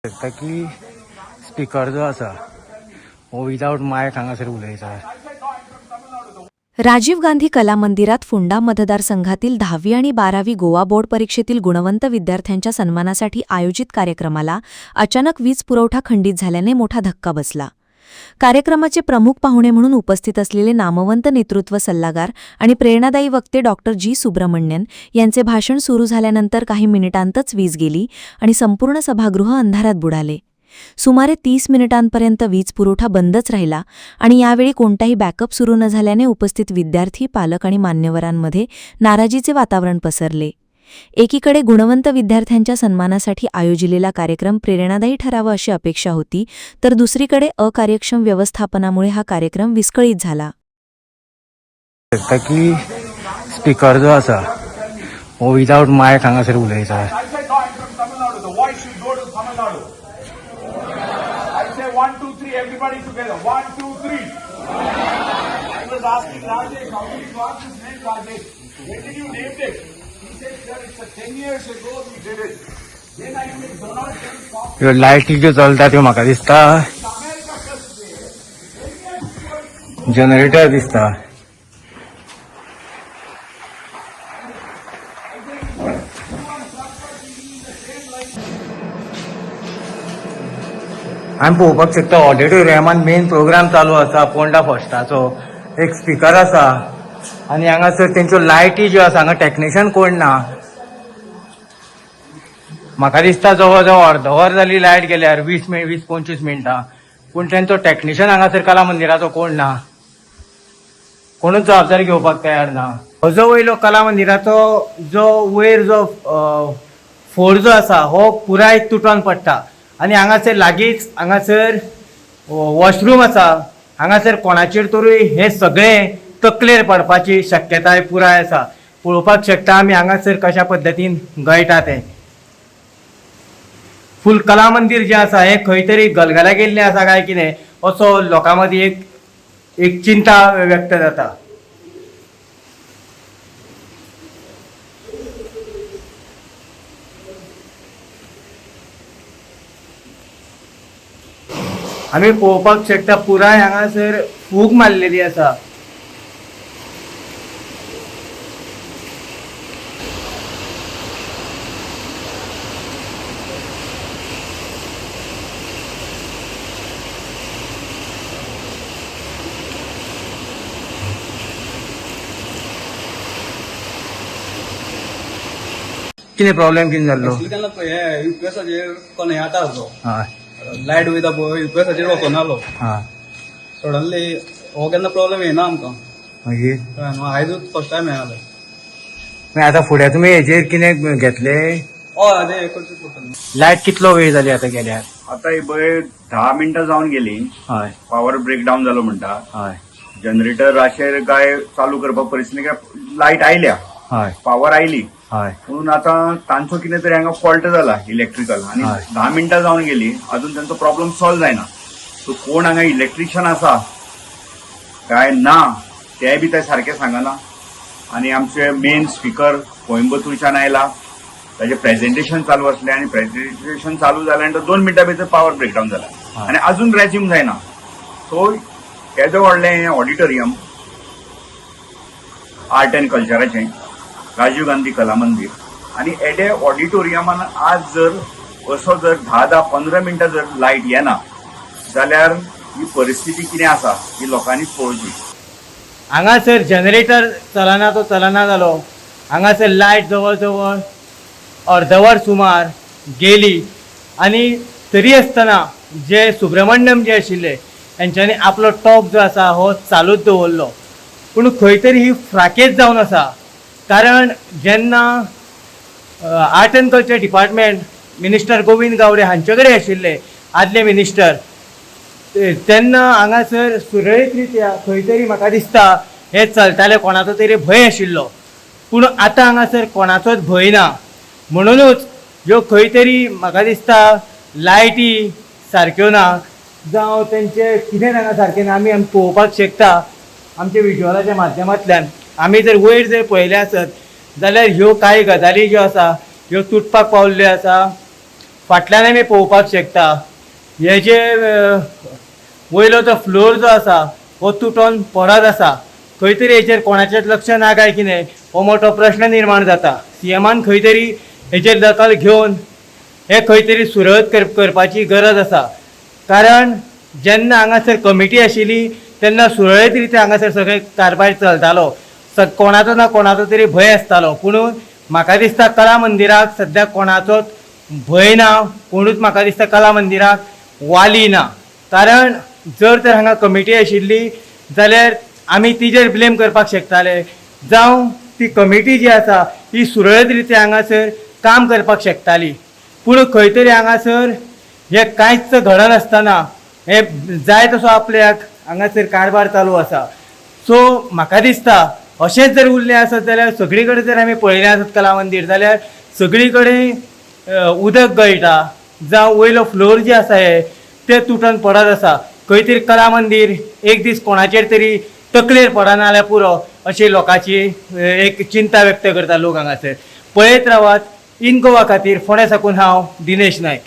शकता की स्पीकर जो आसा हो विदाउट मायक हांगासर उलयता. राजीव गांधी कला मंदिरात फोंडा मतदारसंघातील 10वी आणि 12वी गोवा बोर्ड परीक्षेतील गुणवंत विद्यार्थ्यांच्या सन्मानासाठी आयोजित कार्यक्रमाला अचानक वीज पुरवठा खंडित झाल्याने मोठा धक्का बसला. कार्यक्रमाचे प्रमुख पाहुणे म्हणून उपस्थित असलेले नामवंत नेतृत्व सल्लागार आणि प्रेरणादायी वक्ते डॉक्टर जी सुब्रमण्यन यांचे भाषण सुरू झाल्यानंतर काही मिनिटांतच वीज गेली आणि संपूर्ण सभागृह अंधारात बुडाले. सुमारे 30 मिनिटांपर्यंत वीज पुरवठा बंदच राहिला आणि यावेळी कोणताही बॅकअप सुरू न झाल्याने उपस्थित विद्यार्थी, पालक आणि मान्यवरांमध्ये नाराजीचे वातावरण पसरले. एकीकडे गुणवंत विद्यार्थ्यांच्या सन्मानासाठी आयोजिलेला कार्यक्रम प्रेरणादायी ठरावा अशी अपेक्षा होती, तर दुसरीकडे अकार्यक्षम व्यवस्थापनामुळे हा कार्यक्रम विस्कळीत झाला. शकता की स्पीकर जो आसा हो विदाउट मायक हांगासर उलयता. One, two, three, everybody together. 1, 2, 3. I was asking Rajesh, how did you ask his name, Rajesh? When did you name it? He said, sir, it's 10 years ago we did it. Then I made Donald Trump talk. ह्यो लायटी ज्यो चलता त्यो म्हाका दिसता generator दिसता. आमी पळोवपाक शकता ऑडिटोरियमान मेन प्रोग्राम चालू आसा पोंडा फस्टाचो. एक स्पीकर आसा आनी हांगासर तेंच्यो लायटी ज्यो आसा हांगा टेक्निशियन कोण ना. म्हाका दिसता जवळ जवळ अर्दवर जाली लायट गेल्यार 20-25 मिनटां, पूण तेंचो टेक्निशियन हांगासर कला मंदिराचो कोण ना. कोणूच जबाबदारी घेवपाक तयार ना. हो जो वयलो कला मंदिराचो जो वयर जो फोड जो आसा हो पुराय तुटोन पडटा आनी हांगासर लागींच हांगासर वॉशरूम आसा. हांगासर कोणाचेर तरी हे सगळें तकलेर पडपाची शक्यताय पुराय आसा. पळोवपाक शकता आमी हांगासर कशा पद्दतीन गळटा तें. फूल कला मंदिर जें आसा हें खंय तरी गलगला गेल्लें आसा काय कितें असो लोकां मदीं एक चिंता व्यक्त जाता. आमी पळोवपाक शकता पुराय हांगासर फूग मारलेली आसा. कितें प्रॉब्लेम कितें जाल्लो? युपीएसाचेर कोण हें आतां हय लायट वयता पळय युपीएसाचेर वचनालो हय सडनली. हो केन्ना प्रॉब्लेम येना आमकां. मागीर आयजूच फर्स्ट टायम मेळालें. मागीर आतां फुडें तुमी हेजेर कितें घेतले? हय आतां करचें पडटलें. लायट कितलो वेळ जाली आतां गेल्यार? आता ही बय 10 मिनिटं जावन गेली. हय पॉवर ब्रेकडाऊन जालो म्हणटा. हय जनरेटर राशेर काय चालू करपाक परिस्थिती काय लायट आयल्या, हय पॉवर आयली, हय म्हणून आता तांचो कितें तरी हांगा फॉल्ट जाला इलेक्ट्रिकल आणि हय. 10 मिनिटं जावन गेली अजून त्यांचो प्रॉब्लेम सॉल्व जायना. सो कोण हांगा इलेक्ट्रिशियन आसा काय ना तेय बी ते सारखे सांगना. आणि आमचे मेन स्पीकर कोयंबतूरच्यान आयला, ताचे प्रेझेंटेशन चालू असले आणि प्रेझेंटेशन चालू जाल्यानंतर 2 मिनिटां भितर पॉवर ब्रेकडाऊन जाला आणि अजून रेज्यूम जायना. सो येदो व्हडलें ऑडिटोरियम आर्ट अँड कल्चराचें राजीव गांधी कला मंदिर आणि एडे ऑडिटोरियमान आज जर असो जर 10-15 मिनिटां जर लायट येना जाल्यार ही परिस्थिती कितें आसा ही लोकांनी पळोवची. हांगासर जनरेटर चलना तो चलना जालो. हांगासर लायट जवळ जवळ अर्दवर सुमार गेली आणि तरी आसतना जे सुब्रमण्यम जे आशिल्ले तांच्यांनी आपलो टॉप जो आसा हो चालूच दवरलो. पूण खंय तरी ही फ्राकेज जावन आसा. कारण जेन्ना art and culture department minister Govind Gawade हांचे कडेन आशिल्ले आदले मिनिस्टर, तेन्ना हांगासर सुरळीत रित्या खंय तरी म्हाका दिसता हे चलताले, कोणाचो तरी भंय आशिल्लो. पूण आतां हांगासर कोणाचोच भंय ना. म्हणूनच ह्यो खंय तरी म्हाका दिसता लायटी सारक्यो ना जावं तेंचे कितें हांगा सारकें ना. आमी पळोवपाक शकता आमच्या विज्युअलाच्या माध्यमांतल्यान. आमी जर वयर जर पळयले आसत जाल्यार ह्यो कांय गजाली ज्यो आसा ह्यो तुटपाक पावल्ल्यो आसा. फाटल्यान आमी पळोवपाक शकता हे जे वयलो तो फ्लोर जो आसा हो तुटोन पडत आसा. खंय तरी हेचेर कोणाचेच लक्ष ना काय कितें हो मोठो प्रश्न निर्माण जाता. सीएमान खंय तरी हेचेर दखल घेवन हे खंय तरी सुरळीत करपाची गरज आसा. कारण जेन्ना हांगासर कमिटी आशिल्ली तेन्ना सुरळीत रितीन हांगासर सगळे कारभार चलतालो. कोणाचो ना कोणाचो तरी भंय आसतालो. पूण म्हाका दिसता कला मंदिराक सद्या कोणाचोच भंय ना. कोणूच म्हाका दिसता कला मंदिराक वाली ना. कारण जर तर हांगा कमिटी आशिल्ली जाल्यार आमी तिजेर ब्लेम करपाक शकताले, जावं ती कमिटी जी आसा ही सुरळीत रितीन हांगासर काम करपाक शकताली. पूण खंय तरी हांगासर हे कांयच घडनासतना हे जाय तसो आपल्याक हांगासर कारभार चालू आसा. सो म्हाका दिसता अशेंच जर उरलें आसत जाल्यार सगळी कडेन जर आमी पळयलें आसत कला मंदिर जाल्यार सगळी कडेन उदक गळटा, जावं वयलो फ्लोर जे आसा हे ते तुटून पडत आसा. खंय तरी कला मंदिर एक दीस कोणाचेर तरी तकलेर पडना जाल्यार पुरो अशी लोकांची एक चिंता व्यक्त करता लोक हांगासर. पळयत रावात. इन गोवा खातीर फोंड्या साकून हांव दिनेश नायक.